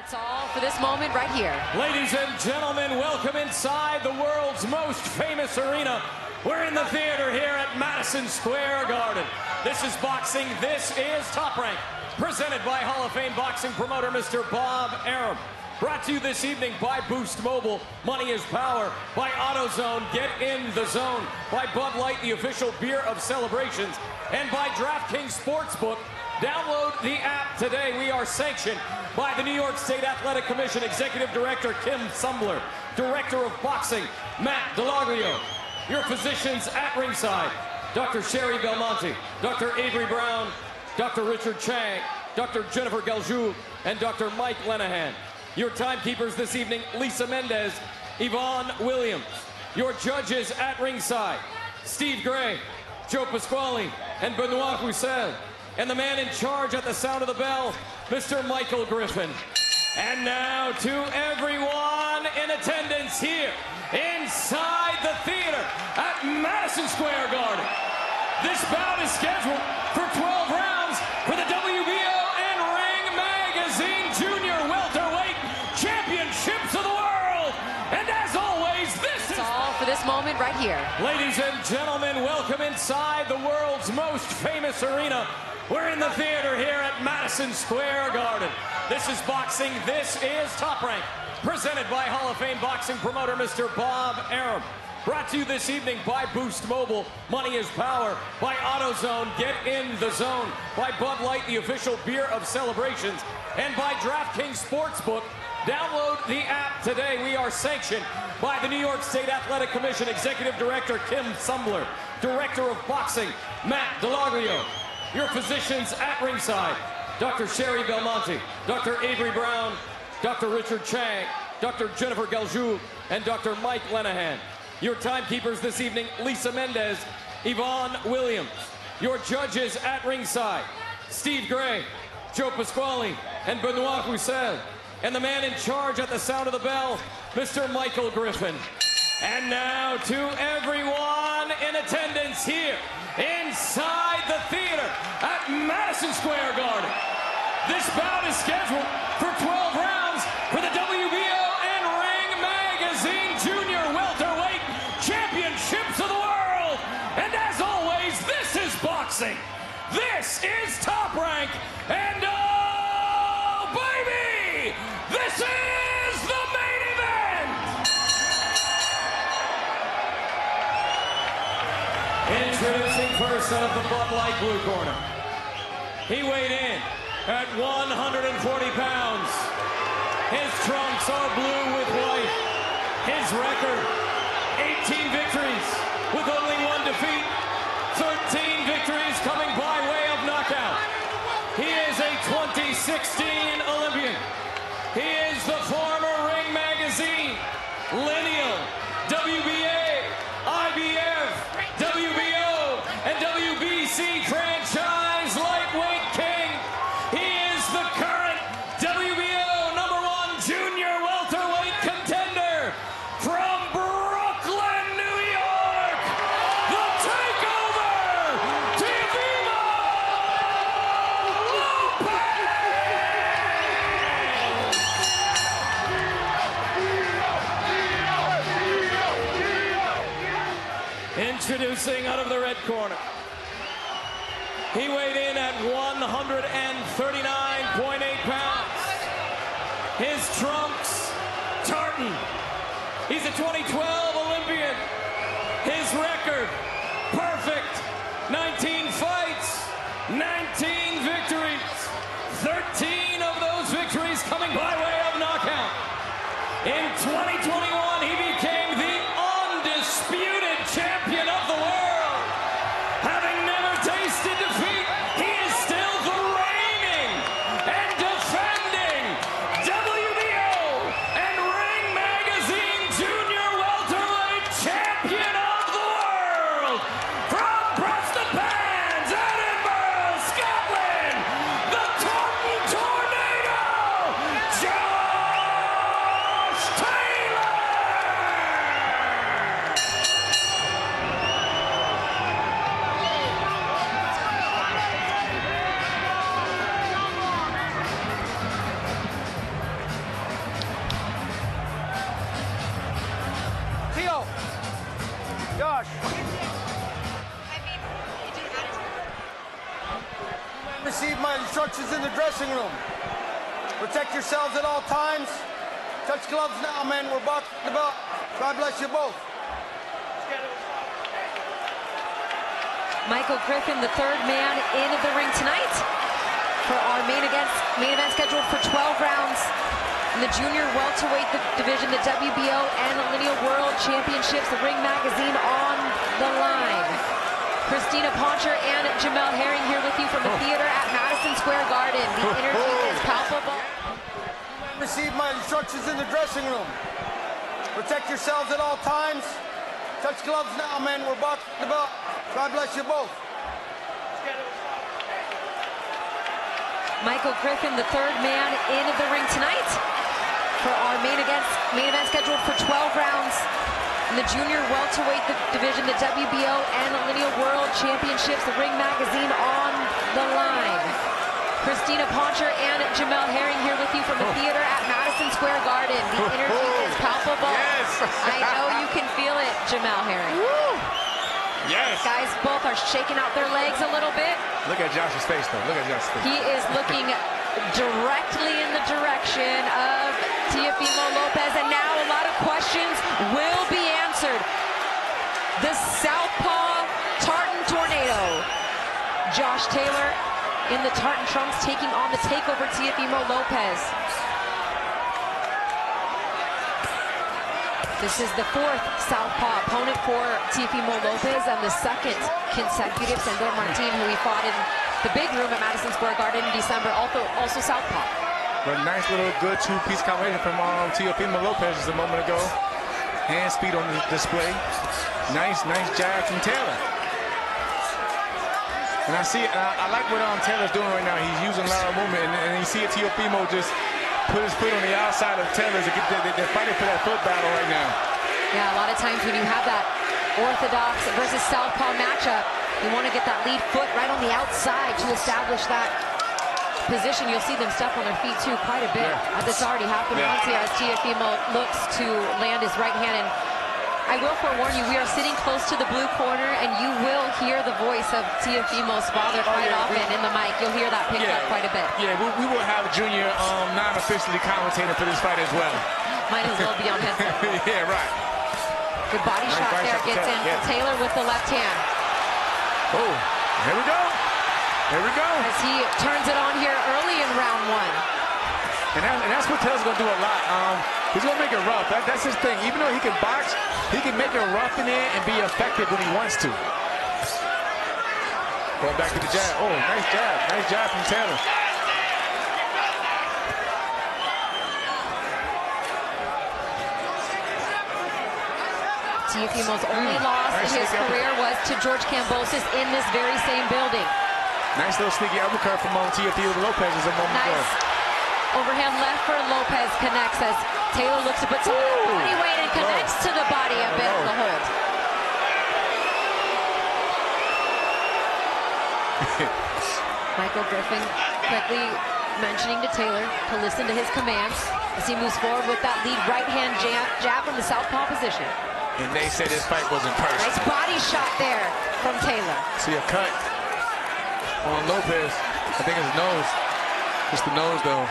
It's all for this moment right here. Ladies and gentlemen, welcome inside the world's most famous arena. We're in the theater here at Madison Square Garden. This is boxing. This is Top Rank, presented by Hall of Fame boxing promoter Mr. Bob Arum. Brought to you this evening by Boost Mobile, Money is Power, by AutoZone, Get in the Zone, by Bud Light, the official beer of celebrations, and by DraftKings Sportsbook. Download the app today. We are sanctioned by the New York State Athletic Commission, Executive Director Kim Sumbler, Director of Boxing Matt Delaglio, your physicians at ringside, Dr. Sherry Belmonte, Dr. Avery Brown, Dr. Richard Chang, Dr. Jennifer Galjou, and Dr. Mike Lenahan. Your timekeepers this evening, Lisa Mendez, Yvonne Williams. Your judges at ringside, Steve Gray, Joe Pasquale, and Benoit Roussel. And the man in charge at the sound of the bell, Mr. Michael Griffin. And now to everyone in attendance here inside the theater at Madison Square Garden. This bout is scheduled for 12 rounds for the WBO and Ring Magazine Junior Welterweight Championships of the World. And as always, this is all for this moment right here. Ladies and gentlemen, welcome inside the world's most famous arena. We're in the theater here at Madison Square Garden. This is boxing. This is Top Rank, presented by Hall of Fame boxing promoter Mr. Bob Arum. Brought to you this evening by Boost Mobile, Money is Power, by AutoZone, Get in the Zone, by Bud Light, the official beer of celebrations, and by DraftKings Sportsbook. Download the app today. We are sanctioned by the New York State Athletic Commission, Executive Director Kim Sumbler, Director of Boxing Matt Delaglio, your physicians at ringside, Dr. Sherry Belmonte, Dr. Avery Brown, Dr. Richard Chang, Dr. Jennifer Galjou, and Dr. Mike Lenahan. Your timekeepers this evening, Lisa Mendez, Yvonne Williams. Your judges at ringside, Steve Gray, Joe Pasquale, and Benoit Roussel. And the man in charge at the sound of the bell, Mr. Michael Griffin. And now to everyone in attendance here inside the theater at Madison Square Garden. This bout is scheduled for 12 rounds for the WBO and Ring Magazine Junior Welterweight Championships of the World. And as always, this is boxing. This is Top Rank. And oh, baby, this is the main event. Introducing first out of the Bud Light blue corner. He weighed in at 140 pounds. His trunks are blue with white. His record, 18 victories with only 1 defeat. 13 victories coming by way of knockout. He is a 2016 Olympian. He is the former Ring Magazine, Lineal, WBA, IBF, WBO, and WBC franchise lightweight king. He is the current WBO #1 junior welterweight contender from Brooklyn, New York. The takeover, Teofimo Lopez. Introducing out of the red corner. He weighed in at 139.8 pounds. His trunks, tartan. He's a 2012 Olympian. His record, perfect. 19 fights, 19 victories. 13 of those victories coming by way of knockout. In 2021, he became the undisputed champion of the world. Having never tasted defeat, he is still the reigning and defending WBO and Ring Magazine Junior Welterweight Champion of the World. From Prestonpans, Edinburgh, Scotland, the Tartan Tornado, Joshtaylor. Josh. Receive my instructions in the dressing room. Protect yourselves at all times. Touch gloves now, men. We're boxing the belt. God bless you both. Michael Griffin, the third man into the ring tonight for our main event scheduled for 12 rounds in the junior welterweight division, the WBO and the Lineal World Championships. The Ring Magazine on the line. Christina Poncher and Jamel Herring here with you from the theater at Madison Square Garden. The energy is palpable. Receive my instructions in the dressing room. Protect yourselves at all times. Touch gloves now, men. We're boxing the belt. God bless you both. Michael Griffin, the third man into the ring tonight for our main event scheduled for 12 rounds in the junior welterweight division, the WBO and the Lineal World Championships. The Ring Magazine on the line. Christina Poncher and Jamel Herring here with you from the theater at Madison Square Garden. The energy is palpable. Yes. I know you can feel it, Jamel Herring. Woo. Yes. Guys both are shaking out their legs a little bit. Look at Josh's face, though. Look at Josh's face. He is looking directly in the direction of Teofimo Lopez, and now a lot of questions will be answered. The Southpaw Tartan Tornado. Joshtaylor in the tartan trunks taking on the takeover Teofimo Lopez. This is the fourth Southpaw opponent for Teofimo Lopez and the second consecutive Sandor Martin, who he fought in the big room at Madison Square Garden in December, also Southpaw. But nice little good two-piece combination from Teofimo Lopez just a moment ago. Hand speed on the display. Nice jab from Taylor. And I like what Taylor's doing right now. He's using a lot of movement, and you see Teofimo just put his foot on the outside of Taylor's. They're fighting for that foot battle right now. Yeah, a lot of times when you have that orthodox versus southpaw matchup, you want to get that lead foot right on the outside to establish that position. You'll see them step on their feet too quite a bit. Yeah. This already happened once here as Teofimo looks to land his right hand. And I will forewarn you, we are sitting close to the blue corner, and you will hear the voice of Teofimo's father quite often in the mic. You'll hear that picked up quite a bit. Yeah, we will have Junior non-officially commentating for this fight as well. Might as well be on headset. Yeah, right. Good body shot there, gets in Taylor with the left hand. Oh, here we go. Here we go. As he turns it on here early in round one. And that's what Taylor's going to do a lot. He's going to make it rough. That's his thing. Even though he can box, he can make it rough in there and be effective when he wants to. Going back to the jab. Oh, nice jab. Nice jab from Taylor. Teofimo's only loss in his career was to George Kambosos in this very same building. Nice little sneaky uppercut from Teofimo Lopez as a moment ago. Overhand left for Lopez connects as Taylor looks to put some body weight and connects to the body a bit on the hold. Michael Griffin quickly mentioning to Taylor to listen to his commands as he moves forward with that lead right hand jab from the southpaw position. And they said this fight wasn't personal. Nice body shot there from Taylor. See a cut on Lopez. I think it's nose. Just the nose, though.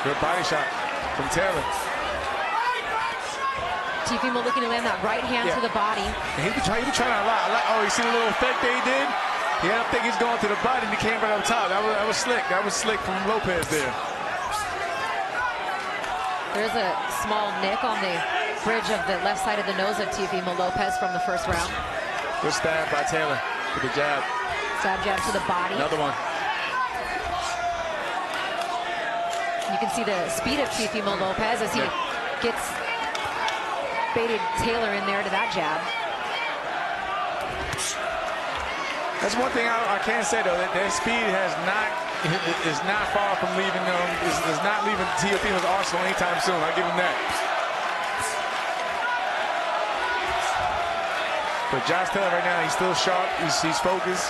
Good body shot from Taylor. Teofimo looking to land that right hand to the body. And he been trying a lot. Oh, you see the little fake that he did? Yeah, I think he's going to the body and he came right up top. That was slick. That was slick from Lopez there. There's a small nick on the bridge of the left side of the nose of Teofimo Lopez from the first round. Good stab by Taylor with the jab. Jab to the body. Another one. You can see the speed of Teofimo Lopez as he gets baited Taylor in there to that jab. That's one thing I can say though, that speed is not far from leaving is not leaving Teofimo's arsenal anytime soon. I'll give him that. But Joshtaylor right now, he's still sharp. He's focused.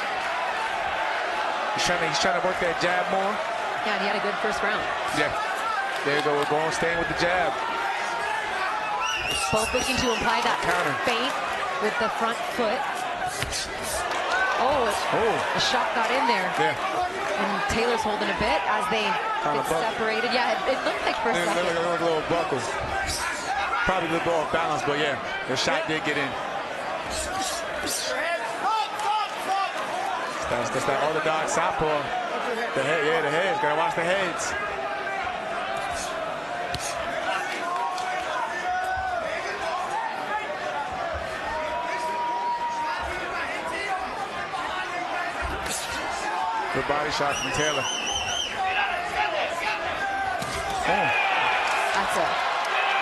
He's trying to work that jab more. Yeah, and he had a good first round. Yeah. There you go. We're going staying with the jab. Both looking to imply that Counter. feint with the front foot. Oh, the shot got in there. Yeah. And Taylor's holding a bit as they get separated. Yeah, it looked like for a second. It looked like a little buckle. Probably a little bit off balance, but yeah, the shot did get in. That's that orthodox southpaw. The head, yeah, the heads. Gotta watch the heads. Good body shot from Taylor. Oh. That's a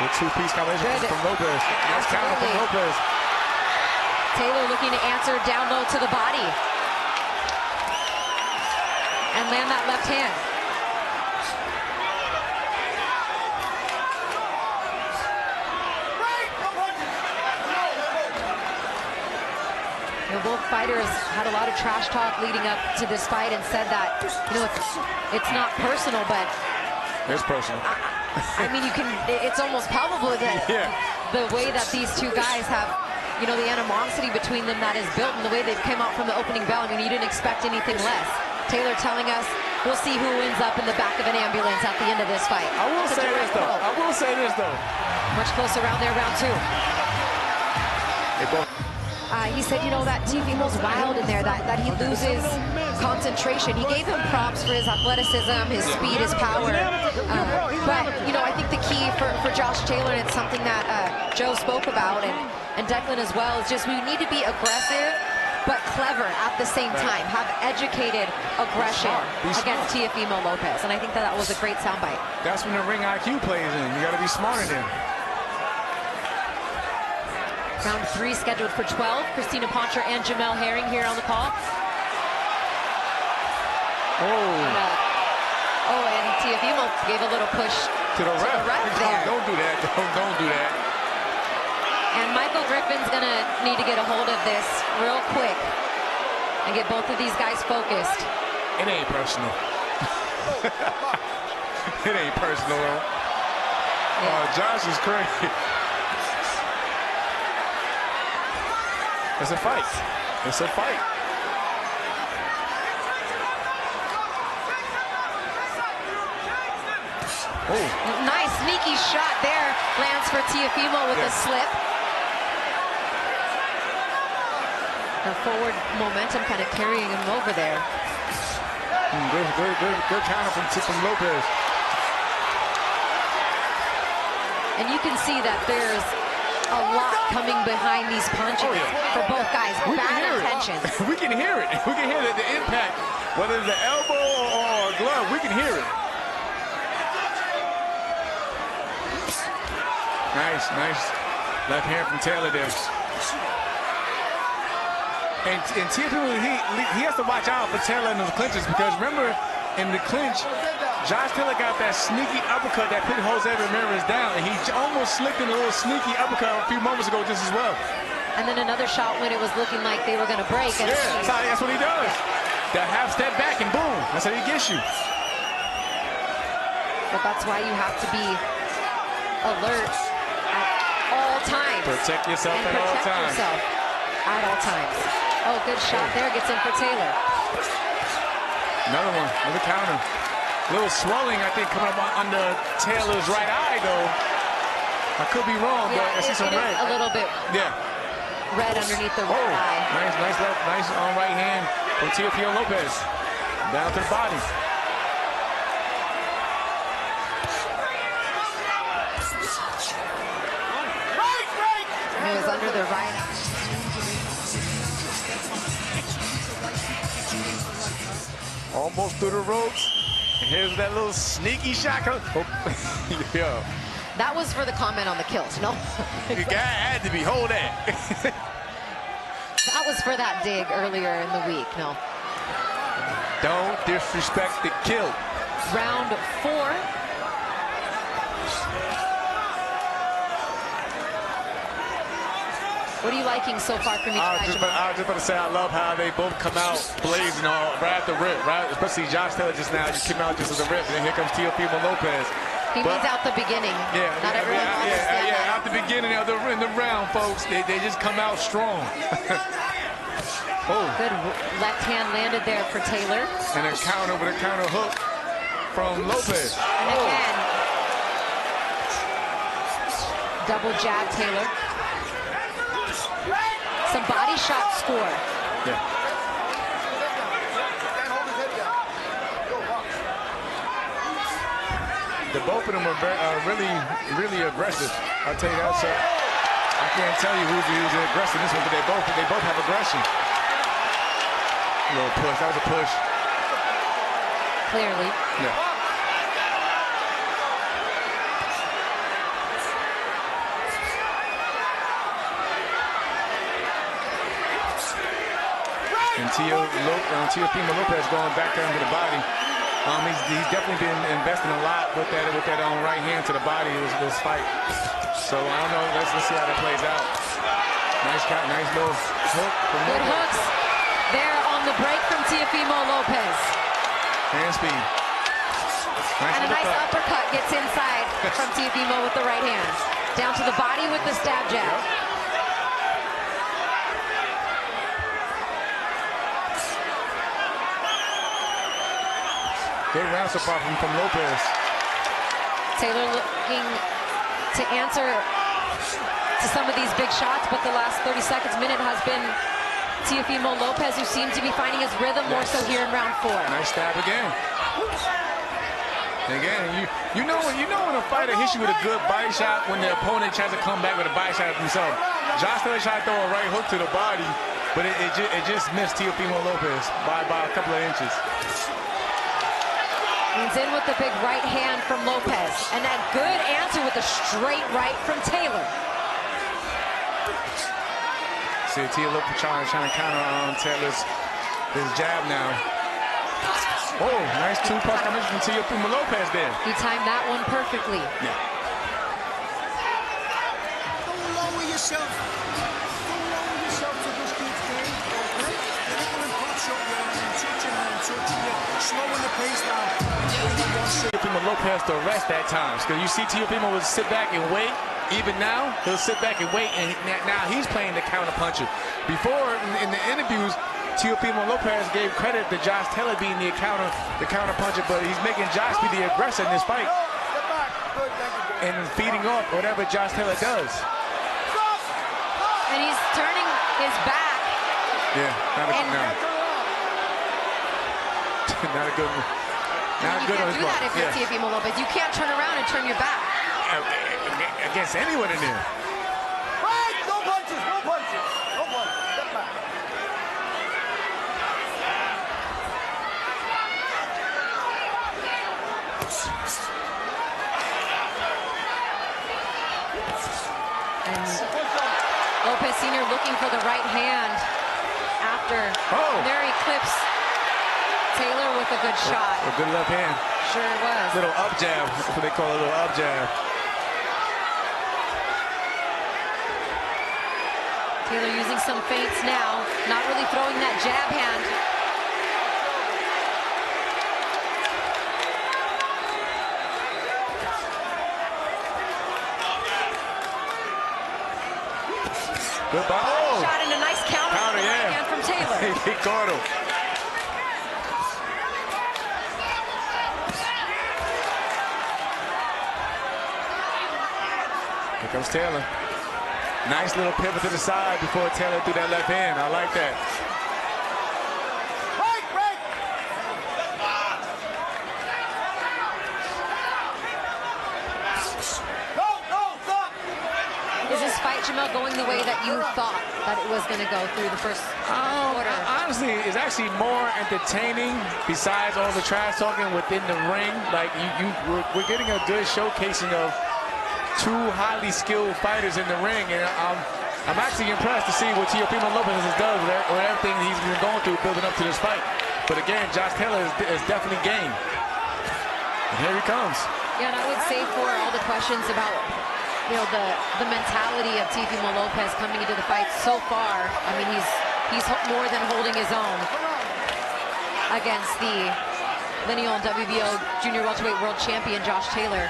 good two-piece combination from Lopez. Nice counter from Lopez. Taylor looking to answer down low to the body. And land that left hand. You know, both fighters had a lot of trash talk leading up to this fight and said that, you know, it's not personal, but it's personal. I mean, it's almost palpable that the way that these two guys have, you know, the animosity between them that is built and the way they came out from the opening bell. I mean, you didn't expect anything less. Taylor telling us we'll see who ends up in the back of an ambulance at the end of this fight. I will say this though. Much closer around there, round two. They both. He said, you know, that Teofimo's wild in there, that he loses concentration. He gave him props for his athleticism, his speed, his power. But, you know, I think the key for Joshtaylor, and it's something that Joe spoke about, and Declan as well, is just we need to be aggressive, but clever at the same time. Have educated aggression against Teofimo Lopez. And I think that was a great soundbite. That's when the ring IQ plays in. You got to be smarter than. Round 3 scheduled for 12. Christina Poncher and Jamel Herring here on the call. And Teofimo gave a little push to the ref there. Don't do that. Don't do that. And Michael Griffin's gonna need to get a hold of this real quick and get both of these guys focused. It ain't personal. It ain't personal. Yeah. Josh is crazy. It's a fight. It's a fight. Nice sneaky shot there. Lands for Teofimo with a slip. The forward momentum kind of carrying him over there. Good counter from Lopez. And you can see that there's a lot coming behind these punches for both guys. Bad intentions. We can hear it. We can hear the impact, whether it's an elbow or a glove. We can hear it. Nice left hand from Taylor there. And Teofimo, he has to watch out for Taylor in those clinches, because remember, in the clinch, Joshtaylor got that sneaky uppercut that put Jose Ramirez down, and he almost slipped in a little sneaky uppercut a few moments ago just as well. And then another shot when it was looking like they were going to break. And that's what he does. That half step back and boom, that's how he gets you. But that's why you have to be alert at all times. Protect yourself at all times. At all times. Oh, good shot there. Gets in for Taylor. Another one. Another counter. A little swelling, I think, coming up under Taylor's right eye, though. I could be wrong, but I see some red. A little bit. Yeah. Red underneath the right eye. Nice on right hand from Teofimo Lopez. Down to the body. He was under the right. Almost through the ropes. And here's that little sneaky shot. Yo. That was for the comment on the kills, no? The guy had to be. Hold that. That was for that dig earlier in the week, no. Don't disrespect the kill. Round 4. What are you liking so far from each guy? I was just about to say, I love how they both come out blazing right at the rip, right? Especially Joshtaylor just now just came out just as a rip, and then here comes Teofimo Lopez. He means out the beginning. Yeah, not everyone understands that. Out the beginning of in the round, folks, they just come out strong. Oh. Good left hand landed there for Taylor. And a counter with a counter hook from Lopez. And again, double jab Taylor. Some body shot score. Yeah. The both of them are really, really aggressive. I'll tell you that, sir. I can't tell you who's aggressive in this one, but they both have aggression. A little push. That was a push. Clearly. Yeah. And Teofimo Lopez going back down to the body. He's definitely been investing a lot with that right hand to the body this fight. So I don't know. Let's see how that plays out. Nice count, nice little hook. Good hooks there on the break from Teofimo Lopez. Hand speed. And a nice uppercut gets inside from Teofimo with the right hand. Down to the body with the stab jab. Yep. Good round so far from Lopez. Taylor looking to answer to some of these big shots, but the last 30 seconds, minute has been Teofimo Lopez, who seems to be finding his rhythm more so here in round 4. Nice stab again. Again, you know when a fighter hits you with a good body shot when the opponent tries to come back with a body shot himself. Joshtaylor tried to throw a right hook to the body, but it just missed Teofimo Lopez by a couple of inches. Leans in with the big right hand from Lopez, and that good answer with a straight right from Taylor. See Teofimo trying to counter on Taylor's jab now. Oh, nice two-punch combination from Teofimo Lopez there. He timed that one perfectly. Yeah. Don't lower yourself. Don't lower yourself to this kid's game. Okay? Taking pop shot and touching you, slowing the pace down. Teofimo Lopez to rest that time. Because you see Teofimo would sit back and wait. Even now, he'll sit back and wait, and now he's playing the counter puncher. Before, in the interviews, Teofimo Lopez gave credit to Joshtaylor being the counter puncher, but he's making Josh be the aggressor in this fight. And feeding off whatever Joshtaylor does. And he's turning his back. Yeah, not a good one. Not You good on can't his do part. that if you're Teofimo Lopez. You can't turn around and turn your back. Against anyone in there. Right, no punches, no punches. No punches, step back. And Lopez Sr. looking for the right hand after. Oh. And there he clips Taylor with a good shot. A good left hand. Sure was. Little up jab. That's what they call a little up jab. Taylor using some feints now, not really throwing that jab hand. Good ball. Oh. Shot and a nice counter Yeah. hand from Taylor. He caught him. Here comes Taylor. Nice little pivot to the side before Taylor threw that left hand. I like that. Break! No, stop! Is this fight, Jamel, going the way that you thought that it was going to go through the first quarter? Honestly, it's actually more entertaining besides all the trash talking within the ring. Like we're getting a good showcasing of two highly skilled fighters in the ring, and I'm actually impressed to see what Teofimo Lopez does with everything he's been going through building up to this fight. But again, Joshtaylor is definitely game. And here he comes. Yeah, and I would say for all the questions about you know, the mentality of Teofimo Lopez coming into the fight so far. I mean, he's more than holding his own against the lineal and WBO junior welterweight world champion Joshtaylor.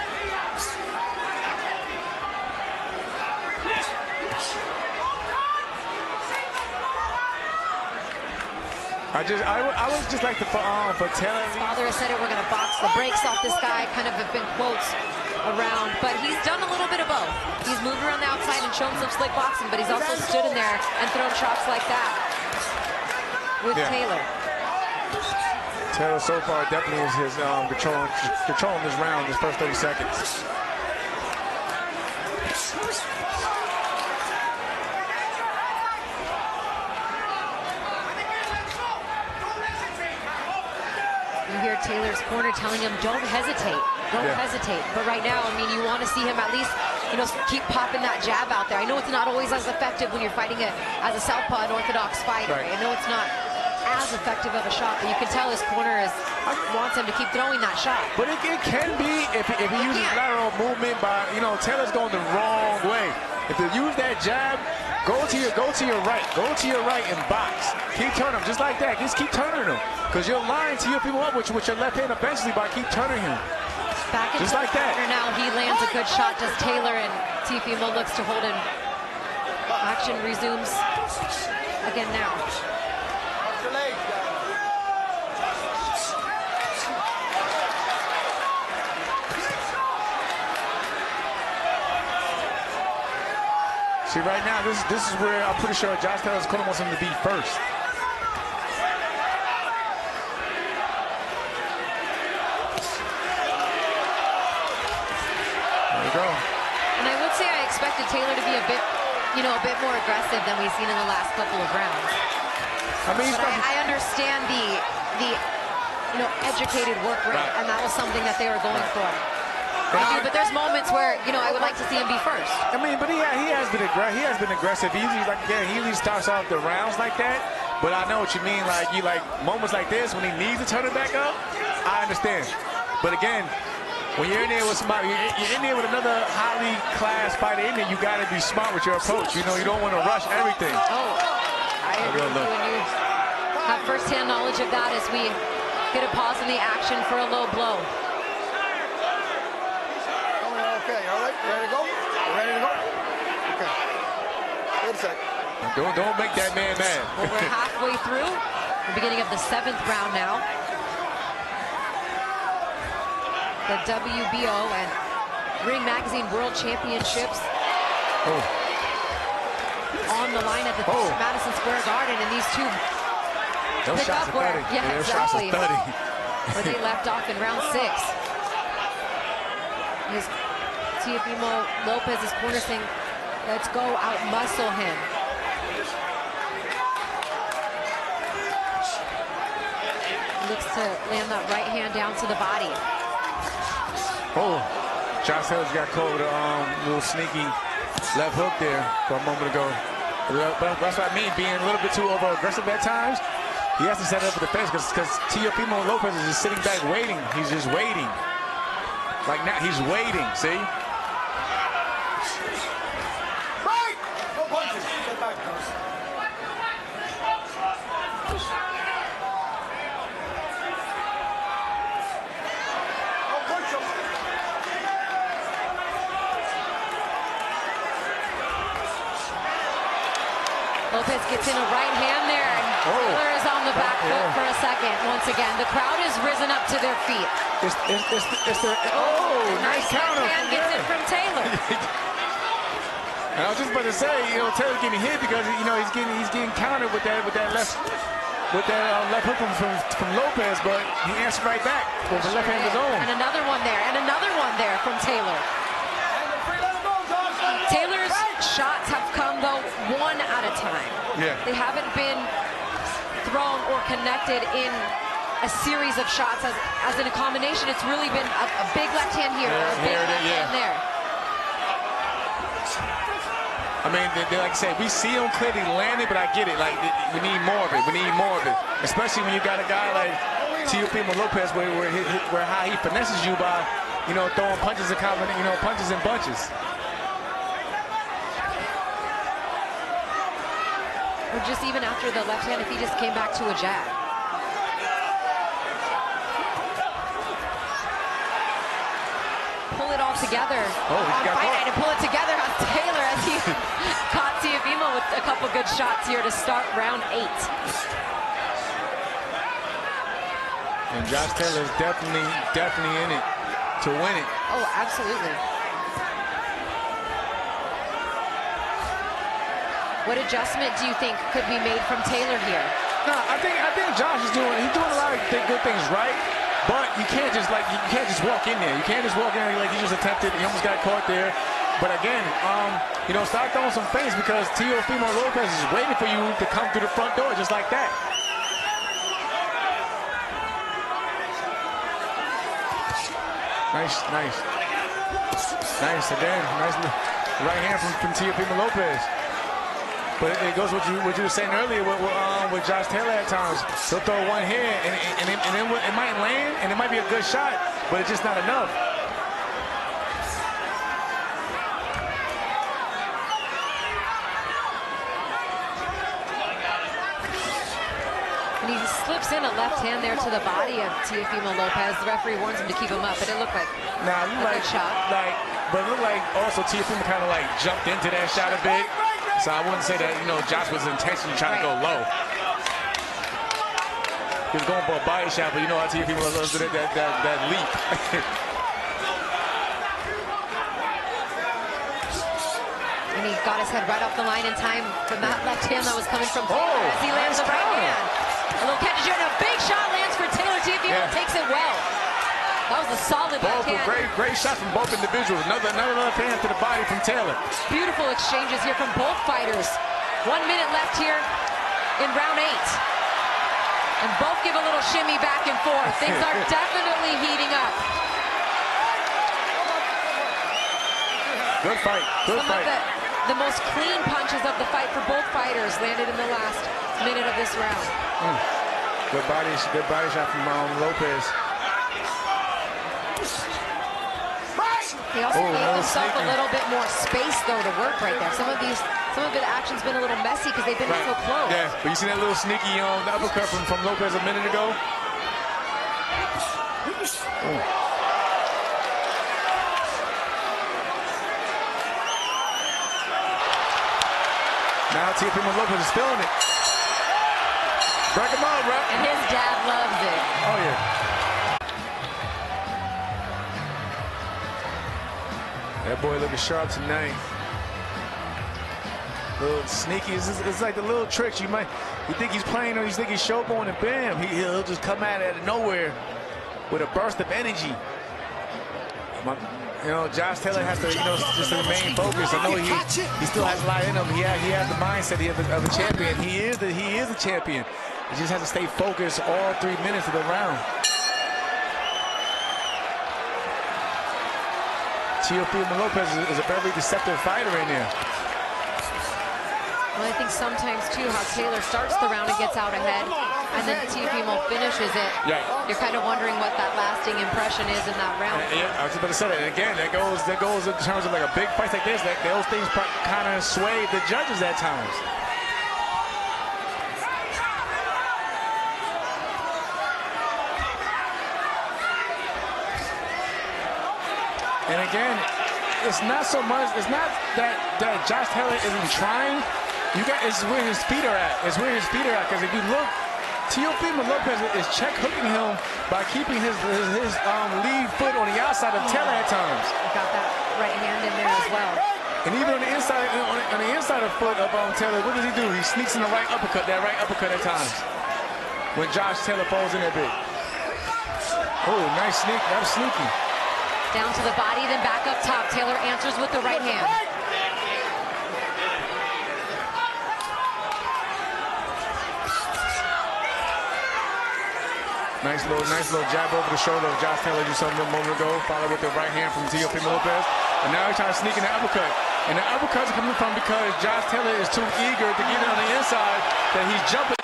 I would just like to for Taylor. His father has said it, we're going to box the brakes off this guy, kind of have been quotes around, but he's done a little bit of both. He's moved around the outside and shown some slick boxing, but he's also stood in there and thrown shots like that with Taylor. Taylor so far definitely is his controlling this round, his first 30 seconds. You hear Taylor's corner telling him, don't hesitate, don't hesitate. But right now, I mean, you want to see him at least, you know, keep popping that jab out there. I know it's not always as effective when you're fighting as a southpaw, an orthodox fighter. Right. I know it's not as effective of a shot, but you can tell his corner wants him to keep throwing that shot. But it can be if he uses lateral movement by, you know, Taylor's going the wrong way. If you use that jab, go to your right and box. Keep turning him just like that. Just keep turning him, because you're lining Teofimo up with your left hand eventually by keep turning him. Back just like that. Now he lands a good shot. Does Taylor, and Teofimo looks to hold him. Action resumes again now. See, right now, this is where I'm pretty sure Joshtaylor's corner wants him to be first. There you go. And I would say I expected Taylor to be a bit more aggressive than we've seen in the last couple of rounds. I mean, I understand the educated work rate, and that was something that they were going for. But there's moments where, you know, I would like to see him be first. I mean, but he has been aggressive. He usually starts off the rounds like that. But I know what you mean. Like moments like this when he needs to turn it back up. I understand. But again, when you're in there with somebody, you're in there with another highly class fighter in there, you got to be smart with your approach. You know, you don't want to rush everything. Oh, I agree with you. And you have firsthand knowledge of that as we get a pause in the action for a low blow. Okay, all right, ready to go? Ready to go? Okay. Wait a sec. Don't make that man mad. Well, we're halfway through the beginning of the 7th round now. The WBO and Ring Magazine World Championships on the line at the Madison Square Garden, and these two pick up where, exactly, where they left off in round 6. Teofimo Lopez's corner saying, let's go out-muscle him. Looks to land that right hand down to the body. Oh, Joshtaylor's got caught with a little sneaky left hook there for a moment ago. But that's what I mean, being a little bit too over-aggressive at times. He has to set up for defense because Teofimo Lopez is just sitting back waiting. He's just waiting. Like now, he's waiting, see? Lopez gets in a right hand there, and Taylor is on the back foot for a second. Once again, the crowd has risen up to their feet. Nice counter. Hand gets it from Taylor. And I was just about to say, you know, Taylor's getting hit because he's getting countered with that left hook from Lopez, but he answered right back with the left hand of his own. And another one there, and another one there from Taylor. Taylor's shots have come, though, one at a time. Yeah. They haven't been thrown or connected in a series of shots as in a combination. It's really been a big left hand here, a big left hand there. I mean, like I said, we see him clearly landing, but I get it. Like, we need more of it. We need more of it. Especially when you got a guy like Teofimo Lopez where how he finesses you by, you know, throwing punches and punches and bunches. Or just even after the left hand, if he just came back to a jab. Pull it all together. Oh, he's got Fight Night to pull it together on Taylor as he caught Teofimo with a couple good shots here to start round 8. And Joshtaylor is definitely in it to win it. Oh, absolutely. What adjustment do you think could be made from Taylor here? No, I think Josh is doing a lot of good things right, but you can't just walk in there. You can't just walk in there like you just attempted. You almost got caught there. But again, you know, start throwing some feints because Teofimo Lopez is waiting for you to come through the front door just like that. Nice again. Nice right hand from Teofimo Lopez. But it goes what you were saying earlier with Joshtaylor at times. He'll throw one here, and it might land, and it might be a good shot, but it's just not enough. And he slips in a left hand there to the body of Teofimo Lopez. The referee warns him to keep him up, but it looked like a good shot. But it looked like also Teofimo kind of like jumped into that shot a bit. So I wouldn't say that, you know, Josh was intentionally trying to go low. He was going for a body shot, but you know how Teofimo loves that leap. And he got his head right off the line in time from that left hand that was coming from Taylor as he lands the right hand. A little catch and a big shot lands for Taylor. Teofimo takes it well. That was a solid left hand. Great shot from both individuals. Another left hand to the body from Taylor. Beautiful exchanges here from both fighters. 1 minute left here in round 8. And both give a little shimmy back and forth. Things are definitely heating up. Good fight. Good fight. The most clean punches of the fight for both fighters landed in the last minute of this round. Good body shot from Lopez. He also gave himself a little bit more space, though, to work right there. Some of the action's been a little messy because they've been so close. Yeah, but you see that little sneaky the uppercut from Lopez a minute ago? Now Teofimo Lopez is feeling it. Break him up, bro. And his dad loves it. Oh, yeah. That boy looking sharp tonight. Little sneaky. It's like the little tricks you think he's playing or you think he's showboating, and bam, he'll just come out of nowhere with a burst of energy. You know, Joshtaylor has to, you know, just remain focused. I know he still has a lot in him. He has the mindset of a champion. He is a champion. He just has to stay focused all 3 minutes of the round. Teofimo Lopez is a very deceptive fighter in there. Well, I think sometimes, too, how Taylor starts the round and gets out ahead, and then Teofimo finishes it. Yeah. You're kind of wondering what that lasting impression is in that round. Yeah, I was about to say that. And again, that goes in terms of like a big fight like this. Those things kind of sway the judges at times. And again, it's not so much. It's not that Joshtaylor isn't trying. It's where his feet are at. It's where his feet are at. Because if you look, Teofimo Lopez is check hooking him by keeping his lead foot on the outside of Taylor at times. Got that right hand in there as well. And even on the inside of foot of Taylor, what does he do? He sneaks in the right uppercut at times. When Joshtaylor falls in that bit. Oh, nice sneak. That was sneaky. Down to the body, then back up top. Taylor answers with the right hand. Nice little jab over the shoulder of Joshtaylor just a moment ago. Followed with the right hand from Teofimo Lopez. And now he's trying to sneak in the uppercut. And the uppercut's coming from because Joshtaylor is too eager to get it on the inside that he's jumping.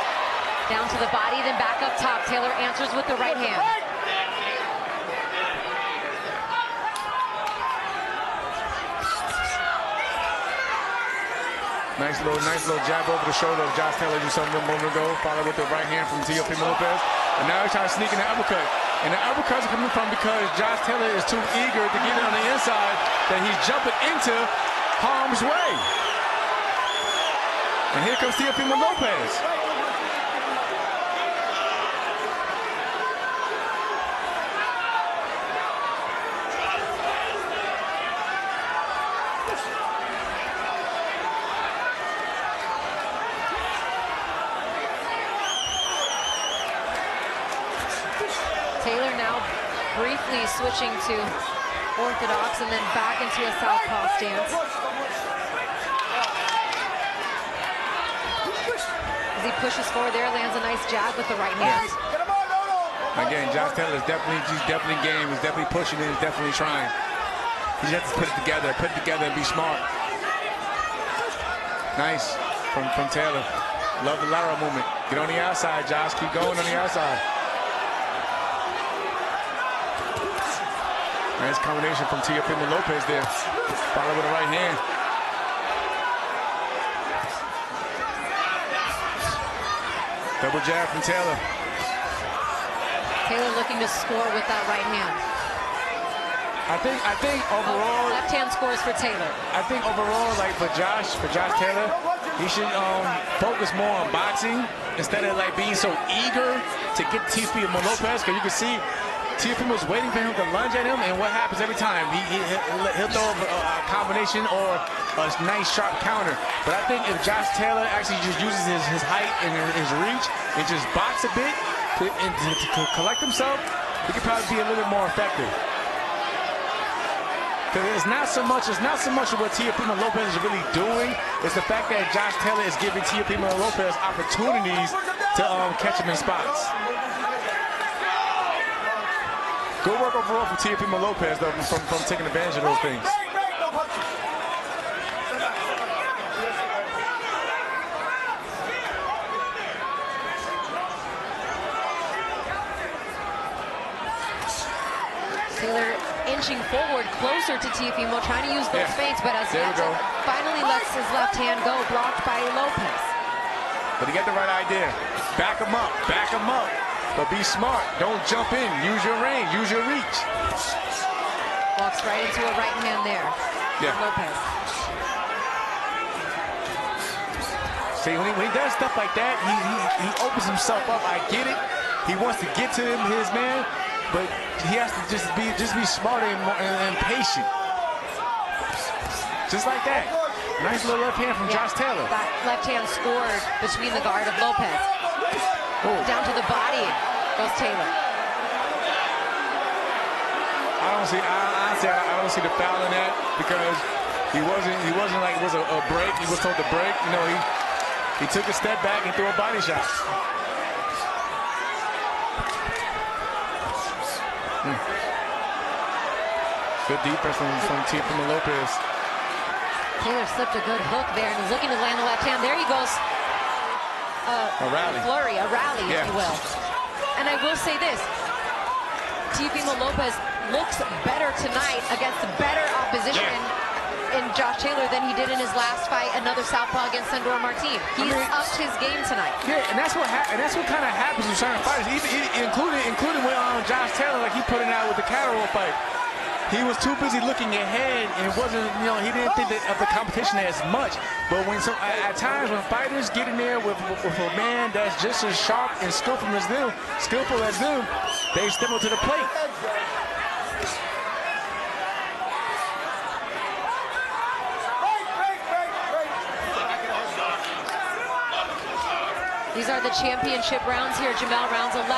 Down to the body, then back up top. Taylor answers with the right hand. Nice little jab over the shoulder of Joshtaylor just something a moment ago. Followed with the right hand from Teofimo Lopez. And now he's trying to sneak in the uppercut. And the uppercuts are coming from because Joshtaylor is too eager to get it on the inside that he's jumping into harm's way. And here comes Teofimo Lopez. Taylor now briefly switching to orthodox and then back into a southpaw stance. As he pushes forward there, lands a nice jab with the right hand. Again, Joshtaylor is definitely game. He's definitely pushing it. He's definitely trying. He just has to put it together and be smart. Nice from Taylor. Love the lateral movement. Get on the outside, Josh. Keep going on the outside. Nice combination from Teofimo Lopez there. Follow with the right hand. Double jab from Taylor. Taylor looking to score with that right hand. I think overall, left hand scores for Taylor. I think overall, like for Josh Taylor, he should focus more on boxing instead of like being so eager to get Teofimo Lopez, because you can see Teofimo's waiting for him to lunge at him, and what happens every time? He'll throw a combination or a nice sharp counter. But I think if Joshtaylor actually just uses his height and his reach and just box a bit to collect himself, he could probably be a little bit more effective. Because it's not so much of what Teofimo Lopez is really doing. It's the fact that Joshtaylor is giving Teofimo Lopez opportunities to catch him in spots. Good work overall from Teofimo Lopez, though, from taking advantage of those things. Taylor inching forward closer to Teofimo, trying to use those feints, but as finally lets his left hand go, blocked by Lopez. But he got the right idea. Back him up, but be smart. Don't jump in. Use your range, use your reach. Walks right into a right hand there. Yeah. Lopez. See, when he does stuff like that, he opens himself up. I get it. He wants to get to his man, but he has to just be smarter and patient. Just like that. Nice little left hand from Joshtaylor. That left hand scored between the guard of Lopez. Down to the body goes Taylor. Honestly, I don't see the foul in that, because he wasn't like it was a break. He was told to break. You know, he took a step back and threw a body shot. Good defense from Teofimo Lopez. Taylor slipped a good hook there and is looking to land the left hand. There he goes. A rally. A rally, if you will. And I will say this. Teofimo Lopez looks better tonight against better opposition in Joshtaylor than he did in his last fight, another southpaw against Sandor Martin. He's upped his game tonight. Yeah, and that's what kind of happens with certain fighters, including with Joshtaylor, like he put it out with the Catterall fight. He was too busy looking ahead and wasn't, he didn't think of the competition as much. But at times when fighters get in there with a man that's just as sharp and skillful as them, they step up to the plate. These are the championship rounds here, Jamel. Rounds 11,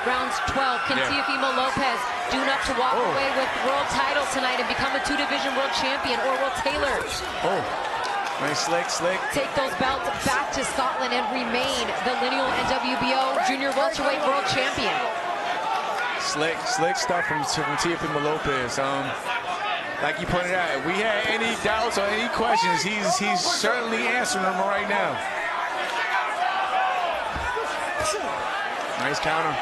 rounds 12. Can Teofimo Lopez do enough to walk away with world title tonight and become a two-division world champion, or will Taylor nice slick. take those belts back to Scotland and remain the lineal and WBO junior welterweight world champion? Slick stuff from Teofimo Lopez. Like you pointed out, if we had any doubts or any questions, he's certainly answering them right now. Nice counter.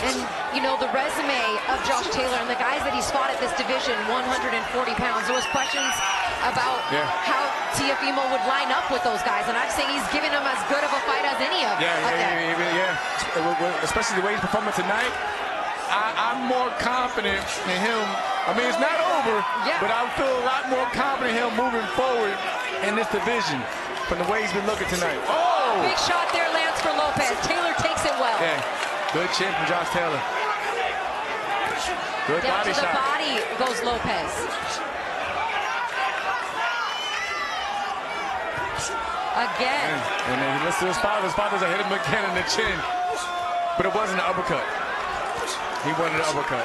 And, you know, the resume of Joshtaylor and the guys that he's fought at this division, 140 pounds, there was questions about how Teofimo would line up with those guys, and I'd say he's giving them as good of a fight as any of them. Especially the way he's performing tonight. I'm more confident in him. I mean, it's not over, but I feel a lot more confident in him moving forward in this division from the way he's been looking tonight. Oh! Big shot there lands for Lopez. Taylor takes it well. Yeah, good chin from Joshtaylor. Good Down body to the shot. body goes Lopez. Again. And then he listens to his father. His father's hit him again in the chin. But it wasn't an uppercut. He wanted an uppercut.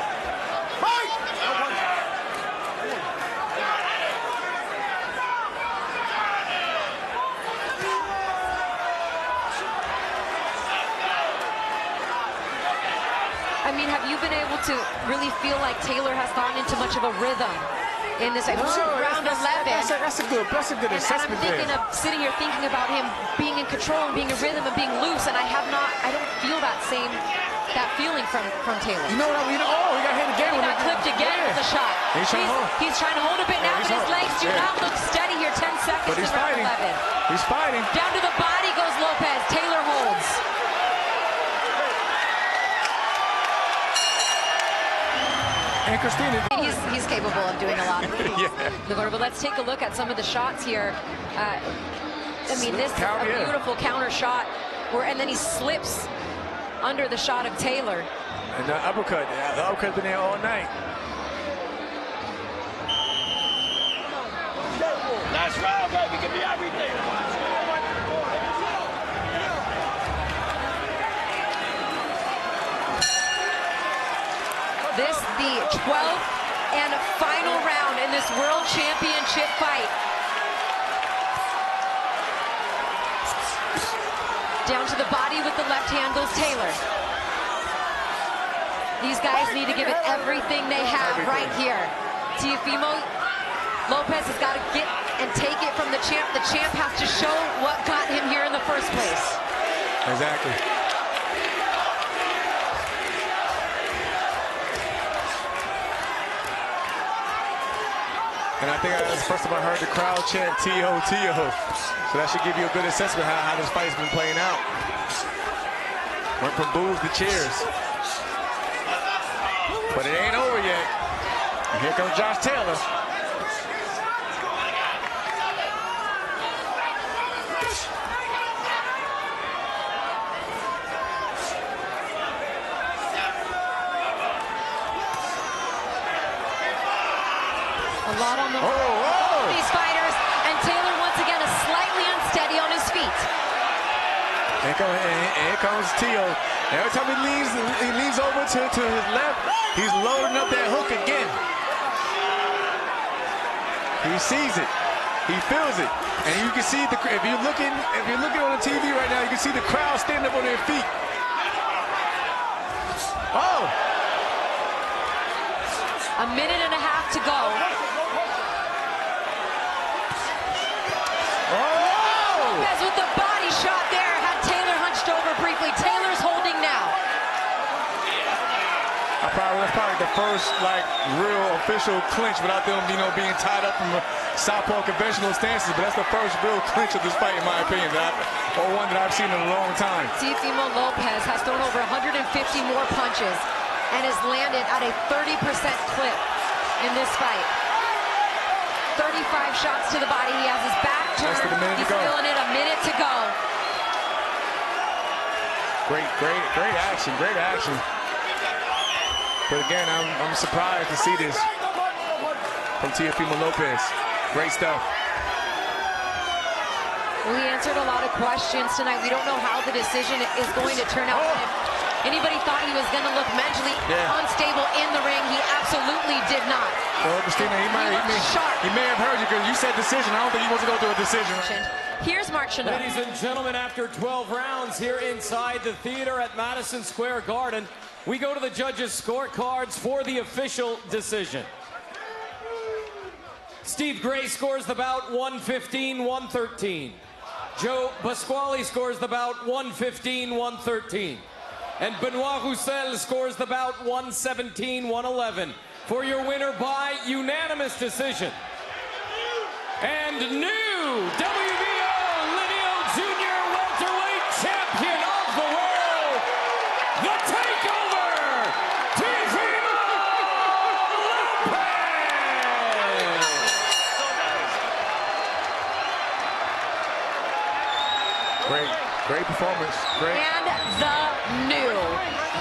I mean, have you been able to really feel like Taylor has gotten into much of a rhythm in this round 11? That's a good assessment. And I'm thinking of sitting here thinking about him being in control and being in rhythm and being loose, and I don't feel that feeling from Taylor. You know what? He got hit again. He got clipped again with a shot. He's trying to hold a bit now, but his legs do not look steady here. 10 seconds in round 11. He's fighting. Down to the body goes Lopez. Taylor holds. And Christina. He's capable of doing a lot of things. But let's take a look at some of the shots here. I mean, this is a beautiful counter shot, and then he slips under the shot of Taylor. And the uppercut. The uppercut's been there all night. That's right, baby. Give me everything. This the 12th and final round in this World Championship fight. Down to the body with the left hand goes Taylor. These guys need to give it everything they have right here. Teofimo Lopez has got to get and take it from the champ. The champ has to show what got him here in the first place. Exactly. And I think that's the first time I heard the crowd chant Teo, Teo. So that should give you a good assessment of how this fight's been playing out. Went from boos to cheers. But it ain't over yet. And here comes Joshtaylor. A lot on the these fighters, and Taylor once again is slightly unsteady on his feet. Here comes Teo. Every time he leans over to his left, he's loading up that hook again. He sees it. He feels it. And you can see if you're looking on the TV right now, you can see the crowd standing up on their feet. Oh! A minute and a half to go. Lopez with the body shot there, had Taylor hunched over briefly. Taylor's holding now. That's probably the first real official clinch without them, being tied up from southpaw conventional stances. But that's the first real clinch of this fight, in my opinion, or one that I've seen in a long time. Teofimo Lopez has thrown over 150 more punches and has landed at a 30% clip in this fight. 35 shots to the body. He has his back turned. He's feeling it. A minute to go. Great action. Great action. But again, I'm surprised to see this from Teofimo Lopez. Great stuff. Well, he answered a lot of questions tonight. We don't know how the decision is going to turn out. Anybody thought he was going to look mentally unstable in the ring. He absolutely did not. Well, Christina, he may have heard you because you said decision. I don't think he wants to go to a decision. Here's Mark Chanel. Ladies and gentlemen, after 12 rounds here inside the theater at Madison Square Garden, we go to the judges' scorecards for the official decision. Steve Gray scores the bout 115-113. Joe Pasquale scores the bout 115-113. And Benoit Roussel scores the bout 117-111 for your winner by unanimous decision. And new WBO Lineal Junior welterweight champion of the world, the Takeover, Teofimo Lopez! Great performance. Great. And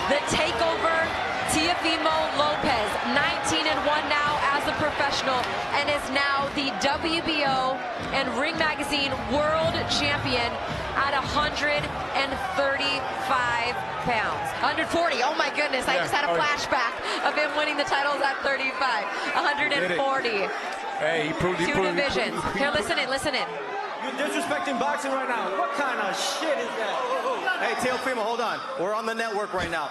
the Takeover, Teofimo Lopez, 19-1 now as a professional, and is now the WBO and Ring Magazine World Champion at 135 pounds. 140, oh my goodness, I just had a flashback of him winning the titles at 35. 140. Hey, he proved Two divisions. Here, listen in. You're disrespecting boxing right now. What kind of shit is that? Hey, Teofimo, hold on. We're on the network right now.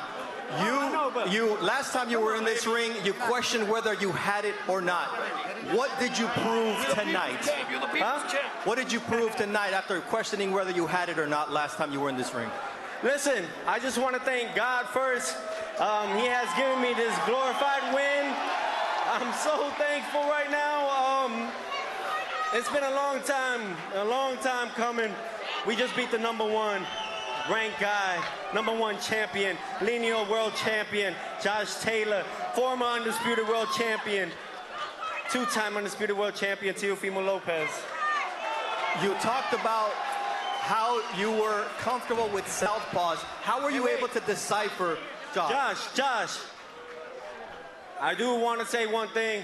Last time you were in this ring, you questioned whether you had it or not. What did you prove tonight? Huh? What did you prove tonight after questioning whether you had it or not last time you were in this ring? Listen, I just want to thank God first. He has given me this glorified win. I'm so thankful right now. It's been a long time coming. We just beat the #1 ranked guy, #1 champion, lineal world champion, Joshtaylor, former undisputed world champion, 2-time undisputed world champion, Teofimo Lopez. You talked about how you were comfortable with southpaws. How were you able to decipher, Josh? Josh, I do want to say one thing.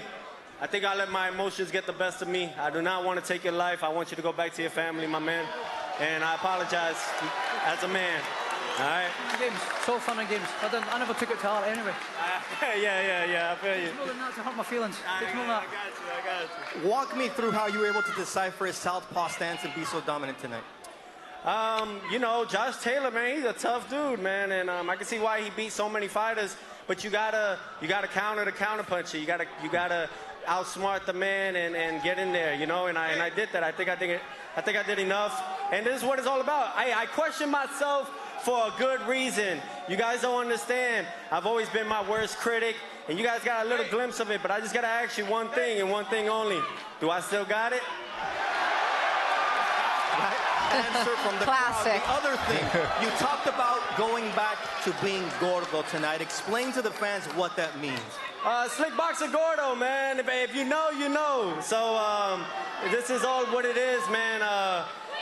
I think I let my emotions get the best of me. I do not want to take your life. I want you to go back to your family, my man. And I apologize as a man. All right? Games, it's all fun and games. I never took it to heart anyway. Yeah, I feel you. It's more than that to hurt my feelings. It's more than that. I got you. Walk me through how you were able to decipher his southpaw stance and be so dominant tonight. You know, Joshtaylor, man, he's a tough dude, man, and I can see why he beat so many fighters. But you gotta counter the counterpuncher. You gotta outsmart the man and get in there, you know. And I did that. I think I did enough. And this is what it's all about. I question myself for a good reason. You guys don't understand. I've always been my worst critic, and you guys got a little glimpse of it. But I just gotta ask you one thing and one thing only: do I still got it? Answer from the Classic. crowd. The other thing, you talked about going back to being gordo tonight. Explain to the fans what that means. Slick boxer gordo, man. If you know, you know. So this is all what it is, man.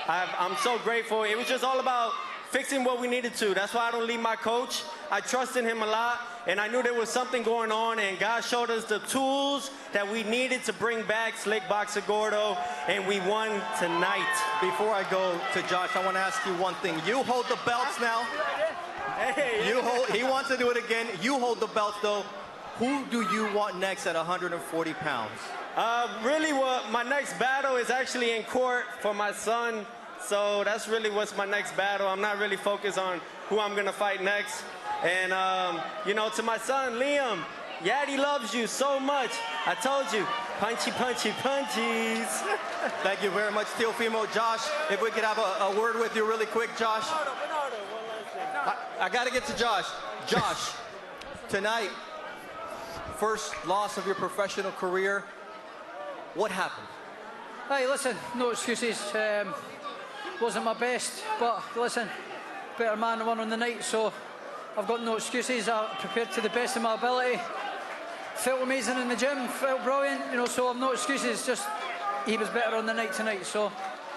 I'm so grateful. It was just all about fixing what we needed to. That's why I don't leave my coach. I trusted him a lot, and I knew there was something going on, and God showed us the tools that we needed to bring back Slick Boxer Gordo, and we won tonight. Before I go to Josh, I want to ask you one thing. You hold the belts now. Hey, He wants to do it again. You hold the belts, though. Who do you want next at 140 pounds? Really, my next battle is actually in court for my son. So that's really what's my next battle. I'm not really focused on who I'm gonna fight next. And you know, to my son, Liam, Yaddy loves you so much. I told you, punchy, punchy, punchies. Thank you very much, Teofimo. Josh, if we could have a word with you really quick, Josh. I gotta get to Josh. Josh, tonight, first loss of your professional career. What happened? Hey, listen, no excuses. Wasn't my best, but listen, better man won on the night, so I've got no excuses. I prepared to the best of my ability. Felt amazing in the gym, felt brilliant, you know, so I've no excuses. Just he was better on the night tonight, so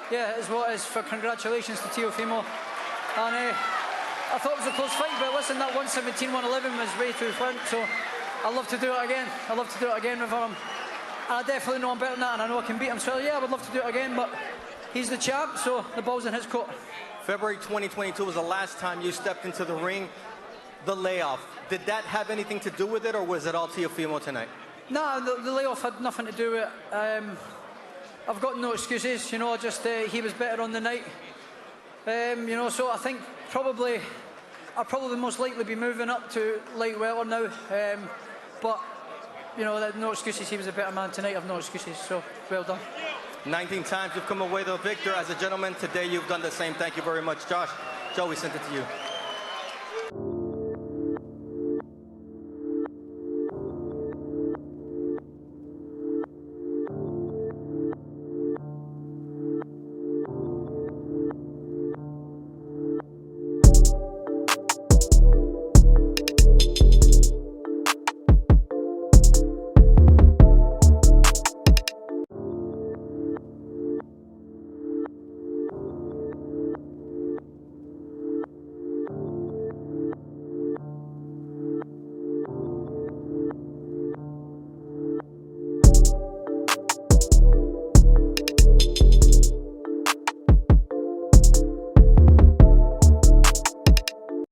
yeah, it is what it is. For congratulations to Teofimo. And I thought it was a close fight, but listen, that 117-111 was way too front, so I'd love to do it again. I'd love to do it again with him. And I definitely know I'm better than that, and I know I can beat him. So yeah, I would love to do it again, but he's the champ, so the ball's in his court. February 2022 was the last time you stepped into the ring. The layoff, did that have anything to do with it, or was it all Teofimo tonight? No, the layoff had nothing to do with it. I've got no excuses, you know, just he was better on the night. You know, so I think I'll probably most likely be moving up to light welter now. But, you know, no excuses, he was a better man tonight, I've no excuses, so well done. 19 times you've come away the victor. As a gentleman, today you've done the same. Thank you very much, Josh. Joe, we sent it to you.